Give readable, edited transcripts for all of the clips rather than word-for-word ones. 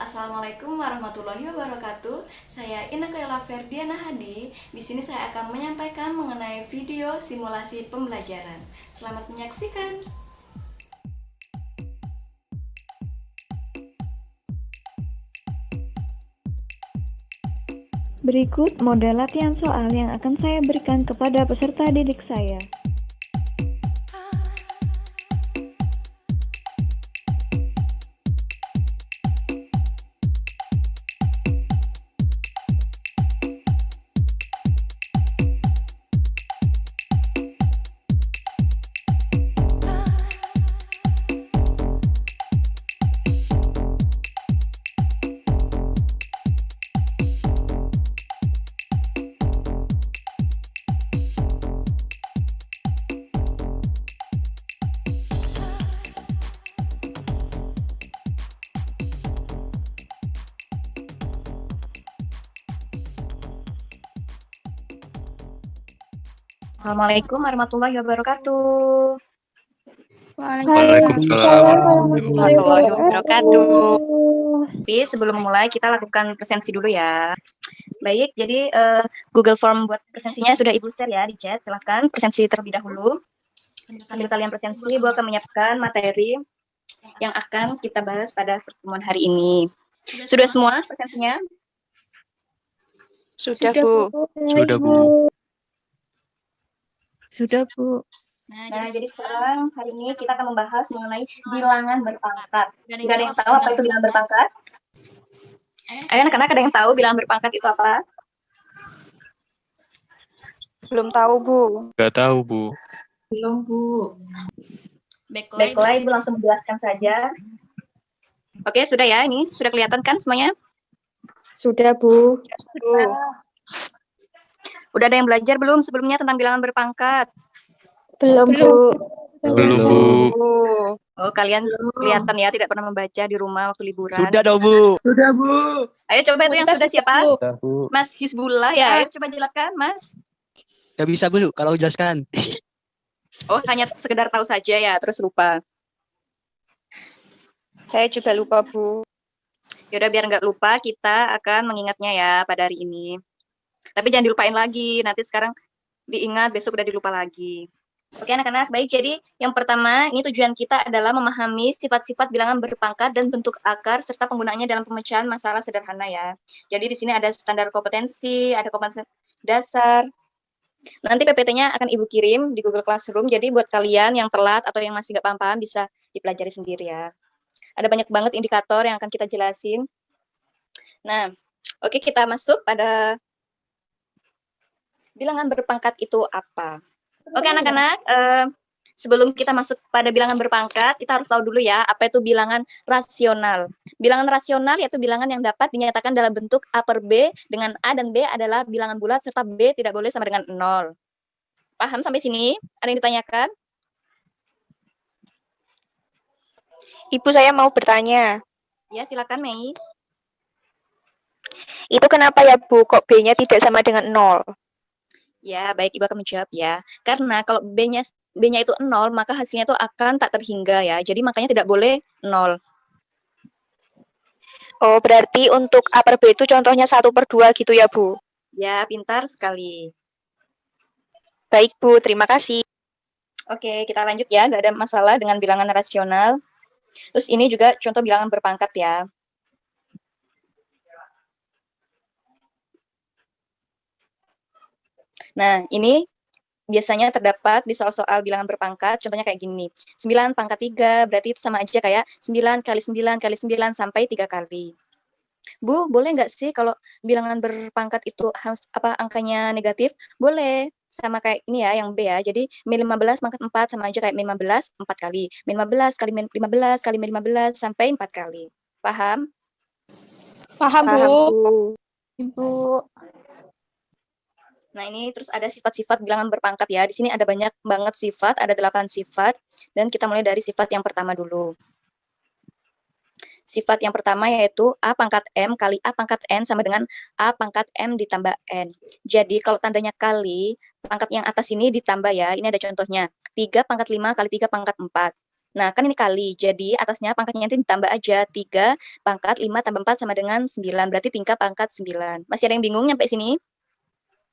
Assalamualaikum warahmatullahi wabarakatuh. Saya Inakayla Ferdiana Hadi. Di sini saya akan menyampaikan mengenai video simulasi pembelajaran. Selamat menyaksikan. Berikut model latihan soal yang akan saya berikan kepada peserta didik saya. Assalamualaikum warahmatullahi wabarakatuh. Waalaikumsalam warahmatullahi wabarakatuh. Tapi sebelum mulai kita lakukan presensi dulu ya. Baik, jadi Google Form buat presensinya sudah Ibu share ya di chat. Silahkan presensi terlebih dahulu. Sambil kalian presensi, Ibu akan menyiapkan materi yang akan kita bahas pada pertemuan hari ini. Sudah semua presensinya? Sudah, Bu. Sudah, Bu. Sudah, Bu. Nah, jadi sekarang hari ini kita akan membahas mengenai bilangan berpangkat. Tidak ada yang tahu apa itu bilangan berpangkat? Ayo anak-anak, ada yang tahu bilangan berpangkat itu apa? Belum tahu, Bu. Nggak tahu, Bu. Belum, Bu. Baiklah, Ibu langsung menjelaskan saja. Oke, sudah ya, ini sudah kelihatan kan semuanya? Sudah, Bu. Udah ada yang belajar belum sebelumnya tentang bilangan berpangkat? Belum, Bu. Belum, Bu. Oh, kalian kelihatan ya tidak pernah membaca di rumah waktu liburan. Sudah dong, Bu. Sudah, Bu. Ayo coba itu yang sudah siapa? Sudah, Bu. Mas Hizbullah ya. Ayo coba jelaskan, Mas. Gak bisa, Bu, kalau jelaskan. Oh, hanya sekedar tahu saja ya, terus lupa. Saya juga lupa, Bu. Yaudah, biar nggak lupa, kita akan mengingatnya ya pada hari ini. Tapi jangan dilupain lagi, nanti sekarang diingat, besok udah dilupa lagi. Oke anak-anak, baik. Jadi yang pertama, ini tujuan kita adalah memahami sifat-sifat bilangan berpangkat dan bentuk akar, serta penggunaannya dalam pemecahan masalah sederhana ya. Jadi di sini ada standar kompetensi, ada kompetensi dasar. Nanti PPT-nya akan Ibu kirim di Google Classroom, jadi buat kalian yang telat atau yang masih nggak paham-paham bisa dipelajari sendiri ya. Ada banyak banget indikator yang akan kita jelasin. Nah, oke, kita masuk pada bilangan berpangkat itu apa? Oke anak-anak, sebelum kita masuk pada bilangan berpangkat, kita harus tahu dulu ya, apa itu bilangan rasional. Bilangan rasional yaitu bilangan yang dapat dinyatakan dalam bentuk A per B, dengan A dan B adalah bilangan bulat, serta B tidak boleh sama dengan 0. Paham sampai sini? Ada yang ditanyakan? Ibu, saya mau bertanya. Ya, silakan Mei. Itu kenapa ya, Bu, kok B-nya tidak sama dengan 0? Ya, baik, Ibu akan menjawab ya. Karena kalau B-nya itu 0, maka hasilnya itu akan tak terhingga ya. Jadi makanya tidak boleh 0. Oh, berarti untuk A per B itu contohnya 1/2 gitu ya, Bu? Ya, pintar sekali. Baik, Bu. Terima kasih. Oke, kita lanjut ya. Nggak ada masalah dengan bilangan rasional. Terus ini juga contoh bilangan berpangkat ya. Nah, ini biasanya terdapat di soal-soal bilangan berpangkat, contohnya kayak gini. 9 pangkat 3, berarti itu sama aja kayak 9 kali 9 kali 9 sampai 3 kali. Bu, boleh nggak sih kalau bilangan berpangkat itu angkanya negatif? Boleh, sama kayak ini ya, yang B ya. Jadi, min 15 pangkat 4 sama aja kayak min 15, 4 kali. Min 15 kali min 15 kali min 15 sampai 4 kali. Paham? Paham, Bu. Ibu. Nah, ini terus ada sifat-sifat bilangan berpangkat ya. Di sini ada banyak banget sifat, ada 8 sifat. Dan kita mulai dari sifat yang pertama dulu. Sifat yang pertama yaitu A pangkat M kali A pangkat N sama dengan A pangkat M ditambah N. Jadi kalau tandanya kali, pangkat yang atas ini ditambah ya. Ini ada contohnya. 3 pangkat 5 kali 3 pangkat 4. Nah, kan ini kali. Jadi atasnya pangkatnya nanti ditambah aja 3 pangkat 5 tambah 4 sama dengan 9. Berarti tingkat pangkat 9. Masih ada yang bingung nyampe sini?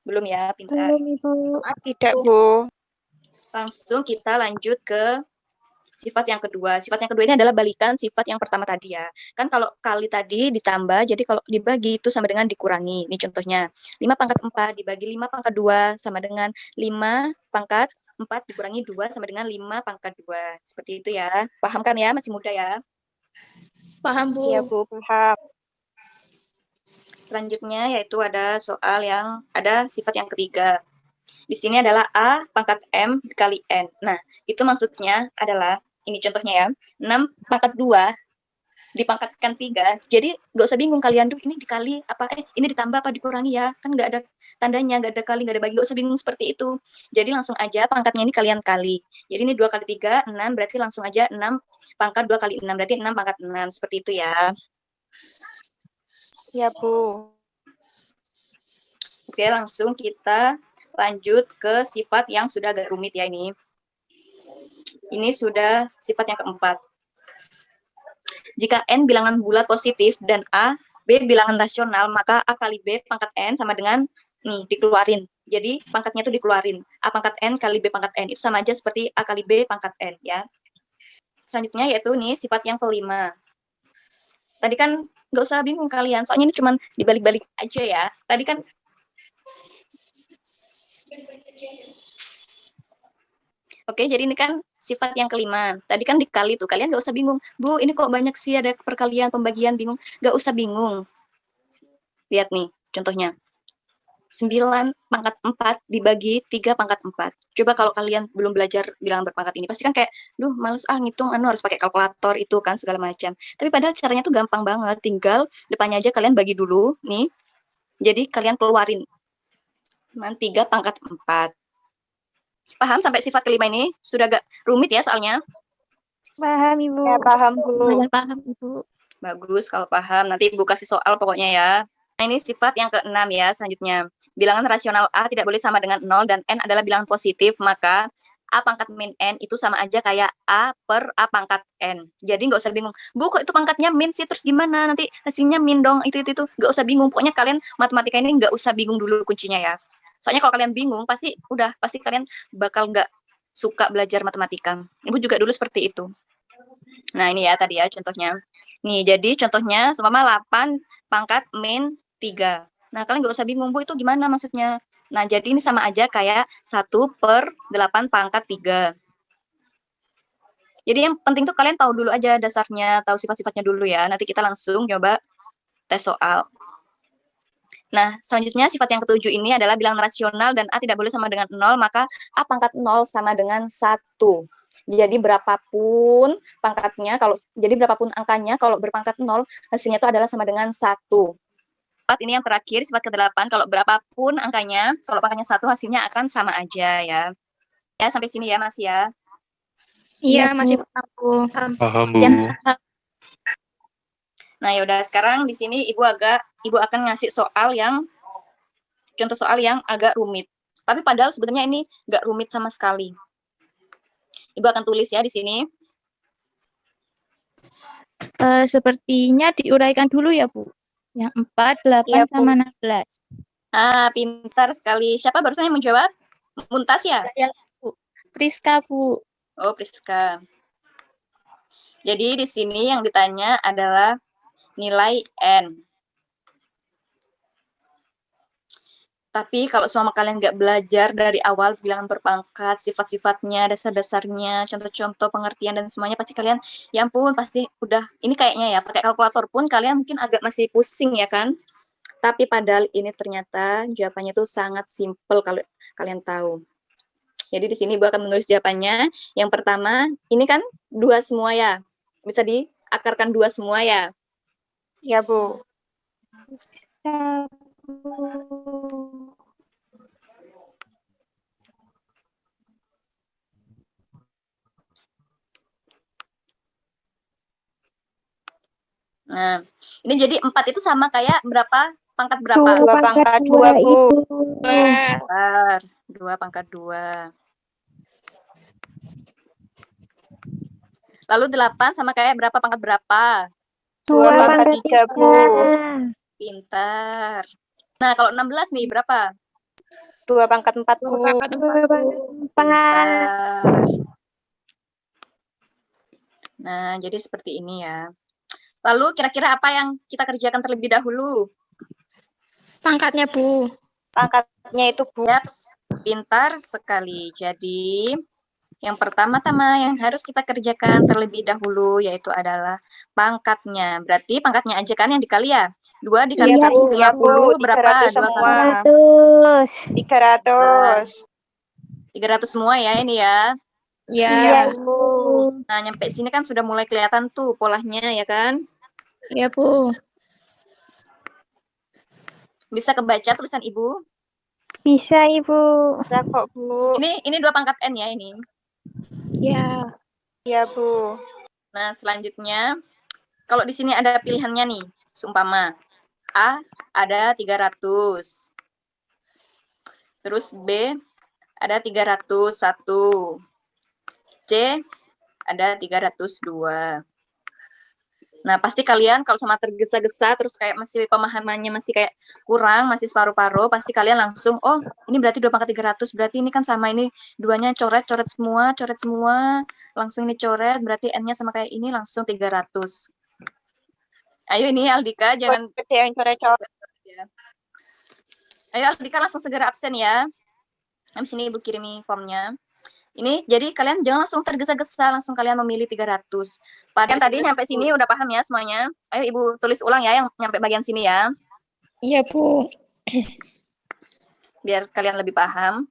Belum ya, pintar. Belum, Ibu. Tidak, Bu. Langsung kita lanjut ke sifat yang kedua. Sifat yang kedua ini adalah balikan sifat yang pertama tadi ya. Kan kalau kali tadi ditambah, jadi kalau dibagi itu sama dengan dikurangi. Ini contohnya. 5 pangkat 4 dibagi 5 pangkat 2 sama dengan 5 pangkat 4 dikurangi 2 sama dengan 5 pangkat 2. Seperti itu ya. Paham kan ya? Masih muda ya? Paham, Bu. Iya, Bu. Paham. Selanjutnya yaitu ada soal yang ada sifat yang ketiga. Di sini adalah A pangkat M dikali N. Nah, itu maksudnya adalah, ini contohnya ya, 6 pangkat 2 dipangkatkan 3. Jadi nggak usah bingung kalian, ini dikali apa, ini ditambah apa dikurangi ya. Kan nggak ada tandanya, nggak ada kali, nggak ada bagi, nggak usah bingung seperti itu. Jadi langsung aja pangkatnya ini kalian kali. Jadi ini 2 kali 3, 6, berarti langsung aja 6 pangkat 2 kali 6, berarti 6 pangkat 6. Seperti itu ya. Iya, Bu. Oke, langsung kita lanjut ke sifat yang sudah agak rumit ya ini. Ini sudah sifat yang keempat. Jika N bilangan bulat positif dan A, B bilangan rasional, maka A kali B pangkat N sama dengan, nih, dikeluarin. Jadi pangkatnya itu dikeluarin. A pangkat N kali B pangkat N. Itu sama aja seperti A kali B pangkat N ya. Selanjutnya yaitu nih sifat yang kelima. Tadi kan nggak usah bingung kalian, soalnya ini cuma dibalik-balik aja ya. Tadi kan Oke, jadi ini kan sifat yang kelima. Tadi kan dikali tuh, kalian nggak usah bingung. Bu, ini kok banyak sih ada perkalian, pembagian, bingung. Nggak usah bingung. Lihat nih, contohnya. 9 pangkat 4 dibagi 3 pangkat 4. Coba kalau kalian belum belajar bilangan berpangkat ini, pasti kan kayak, duh males ngitung, harus pakai kalkulator itu kan, segala macam. Tapi padahal caranya tuh gampang banget, tinggal depannya aja kalian bagi dulu, nih. Jadi kalian keluarin. 3 pangkat 4. Paham sampai sifat kelima ini? Sudah agak rumit ya soalnya? Paham, Ibu. Ya, paham, Bu. Paham, Ibu. Bagus kalau paham. Nanti Ibu kasih soal pokoknya ya. Nah, ini sifat yang keenam ya selanjutnya. Bilangan rasional A tidak boleh sama dengan 0 dan N adalah bilangan positif, maka A pangkat min N itu sama aja kayak A per A pangkat N. Jadi nggak usah bingung. Bu, kok itu pangkatnya min sih? Terus gimana? Nanti hasilnya min dong. Itu. Nggak usah bingung. Pokoknya kalian matematika ini nggak usah bingung dulu kuncinya ya. Soalnya kalau kalian bingung, pasti kalian bakal nggak suka belajar matematika. Ibu juga dulu seperti itu. Nah, ini ya tadi ya contohnya. Nih, jadi contohnya seumpama 8 pangkat min 3. Nah, kalian nggak usah bingung, Bu, itu gimana maksudnya? Nah, jadi ini sama aja kayak 1 per 8 pangkat 3. Jadi yang penting tuh kalian tahu dulu aja dasarnya, tahu sifat-sifatnya dulu ya. Nanti kita langsung coba tes soal. Nah, selanjutnya sifat yang ketujuh ini adalah bilangan rasional dan A tidak boleh sama dengan 0, maka A pangkat 0 sama dengan 1. Jadi berapapun pangkatnya, berapapun angkanya, kalau berpangkat 0, hasilnya itu adalah sama dengan 1. Sifat ini yang terakhir, sifat ke-8, kalau berapapun angkanya, kalau pangkatnya 1, hasilnya akan sama aja ya. Ya, sampai sini ya, Mas ya. Iya, masih paham, Bu. Paham, Bu. Nah, yaudah sekarang di sini Ibu akan ngasih contoh soal yang agak rumit. Tapi padahal sebenarnya ini nggak rumit sama sekali. Ibu akan tulis ya di sini. Sepertinya diuraikan dulu ya, Bu. Yang 4, 8, Iya, Bu. sama 16. Pintar sekali. Siapa barusan yang menjawab? Muntas ya? Priska, Bu. Oh, Priska. Jadi di sini yang ditanya adalah nilai N. Tapi kalau selama kalian nggak belajar dari awal bilangan berpangkat, sifat-sifatnya, dasar-dasarnya, contoh-contoh pengertian dan semuanya, pasti kalian, ya ampun, pasti udah, ini kayaknya ya, pakai kalkulator pun kalian mungkin agak masih pusing ya kan? Tapi padahal ini ternyata jawabannya tuh sangat simpel kalau kalian tahu. Jadi di sini Ibu akan menulis jawabannya. Yang pertama, ini kan 2 semua ya. Bisa diakarkan 2 semua ya. Ya, Bu. Nah, ini jadi 4 itu sama kayak berapa? Pangkat berapa? 2 pangkat 2, Bu. 2 pangkat 2. Lalu 8 sama kayak berapa pangkat berapa? 2/3, Bu. Pintar. Nah, kalau 16 nih berapa? 2/4, Bu. 2/4, Bu. Pintar. Nah, jadi seperti ini ya. Lalu kira-kira apa yang kita kerjakan terlebih dahulu? Pangkatnya, Bu. Pangkatnya itu, Bu. Yaps, pintar sekali. Jadi, yang pertama-tama yang harus kita kerjakan terlebih dahulu yaitu adalah pangkatnya. Berarti pangkatnya aja kan yang dikali ya? 2 dikali Iya, Bu. 150 berapa? 300 semua. 300. 300. 300 semua ya ini ya. Ya. Iya, Bu. Nah, nyampe sini kan sudah mulai kelihatan tuh polanya ya kan? Iya, Bu. Bisa kebaca tulisan Ibu? Bisa, Ibu. Bisa kok, Bu. Ini 2 pangkat N ya ini. Ya. Iya, Bu. Nah, selanjutnya kalau di sini ada pilihannya nih, seumpama A ada 300. Terus B ada 301. C ada 302. Nah, pasti kalian kalau sama tergesa-gesa terus kayak masih pemahamannya masih kayak kurang, masih separuh-paruh, pasti kalian langsung, oh ini berarti 2/300, berarti ini kan sama ini, duanya coret semua, langsung ini coret, berarti N-nya sama kayak ini, langsung 300. Ayo ini Aldika, jangan... Yang coret-coret. Ayo Aldika langsung segera absen ya. Habis ini Ibu kirimi formnya. Ini jadi kalian jangan langsung tergesa-gesa, langsung kalian memilih 300. Padahal tadi nyampe sini udah paham ya semuanya. Ayo Ibu tulis ulang ya yang nyampe bagian sini ya. Iya, Bu. Biar kalian lebih paham.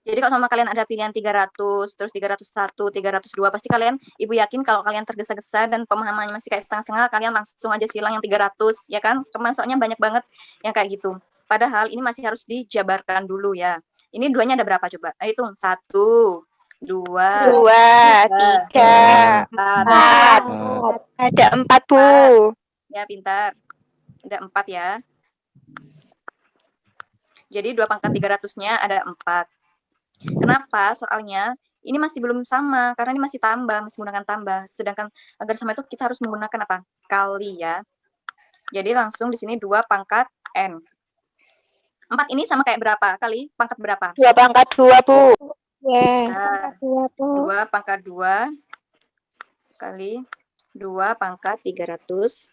Jadi kalau sama kalian ada pilihan 300, terus 301, 302, pasti kalian, Ibu yakin kalau kalian tergesa-gesa dan pemahamannya masih kayak setengah-setengah, kalian langsung aja silang yang 300, ya kan? Kemarin soalnya banyak banget yang kayak gitu. Padahal ini masih harus dijabarkan dulu ya. Ini duanya ada berapa coba? Ayo hitung. 1, 2, 3, 4. Ada 4, Bu. Ya, pintar. Ada 4 ya. Jadi 2/300-nya ada 4. Kenapa? Soalnya ini masih belum sama, karena ini masih tambah, masih menggunakan tambah. Sedangkan agar sama itu kita harus menggunakan apa? Kali ya. Jadi langsung di sini 2/N. 4 ini sama kayak berapa? Kali pangkat berapa? 2/2, Bu. Nah, 2/2 kali 2/300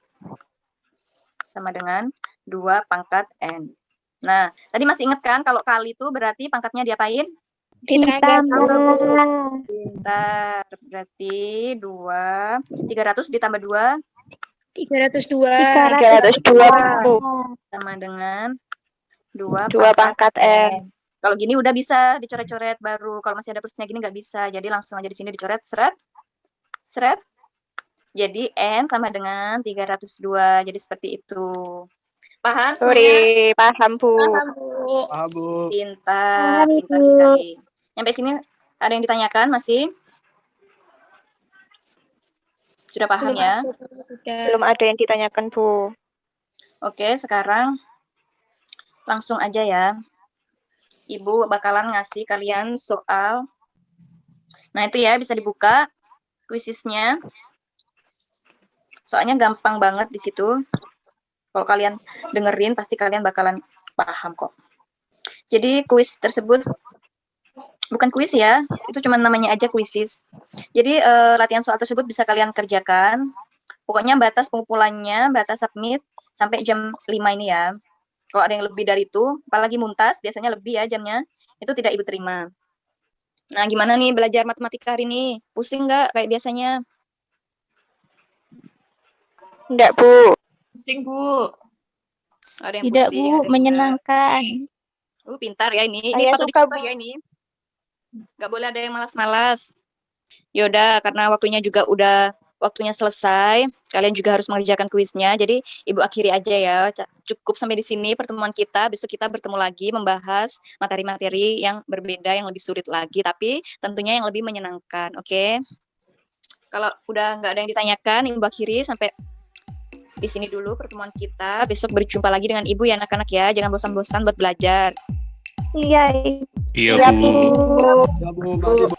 sama dengan 2/N. Nah, tadi masih ingat kan kalau kali itu berarti pangkatnya diapain? Ditambah. Pintar. Berarti 300 ditambah 2 302. 302, Bu. sama dengan 2 2/N. Kalau gini udah bisa dicoret-coret baru. Kalau masih ada plusnya gini nggak bisa. Jadi langsung aja di sini dicoret, seret. Jadi N sama dengan 302. Jadi seperti itu. Paham semuanya? Sorry, paham, Bu. Paham, Bu. Paham, Bu. Pintar sekali. Sampai sini ada yang ditanyakan masih? Sudah paham ya? Belum ada yang ditanyakan, Bu. Oke, sekarang langsung aja ya. Ibu bakalan ngasih kalian soal. Nah, itu ya bisa dibuka kuisisnya. Soalnya gampang banget di situ. Kalau kalian dengerin pasti kalian bakalan paham kok. Jadi kuis tersebut bukan kuis ya, itu cuma namanya aja kuisis. Jadi latihan soal tersebut bisa kalian kerjakan. Pokoknya batas pengumpulannya, batas submit sampai jam 5 ini ya. Kalau ada yang lebih dari itu, apalagi muntas, biasanya lebih ya jamnya, itu tidak Ibu terima. Nah, gimana nih belajar matematika hari ini? Pusing nggak kayak biasanya? Enggak, Bu. Pusing, Bu. Ada yang Tidak, pusing, Bu. ada yang Menyenangkan. pintar ya ini. Saya Patut suka, dicontoh Bu. ya ini. Nggak boleh ada yang malas-malas. Yaudah, karena waktunya juga udah waktunya selesai, kalian juga harus mengerjakan kuisnya. Jadi Ibu akhiri aja ya. Cukup sampai di sini pertemuan kita. Besok kita bertemu lagi membahas materi-materi yang berbeda, yang lebih sulit lagi, tapi tentunya yang lebih menyenangkan. Oke? Kalau udah nggak ada yang ditanyakan, Ibu akhiri sampai di sini dulu pertemuan kita. Besok berjumpa lagi dengan Ibu ya anak-anak ya. Jangan bosan-bosan buat belajar. Iya, Iya, Bu. Bu. Ya, Bu. Makasih, Bu.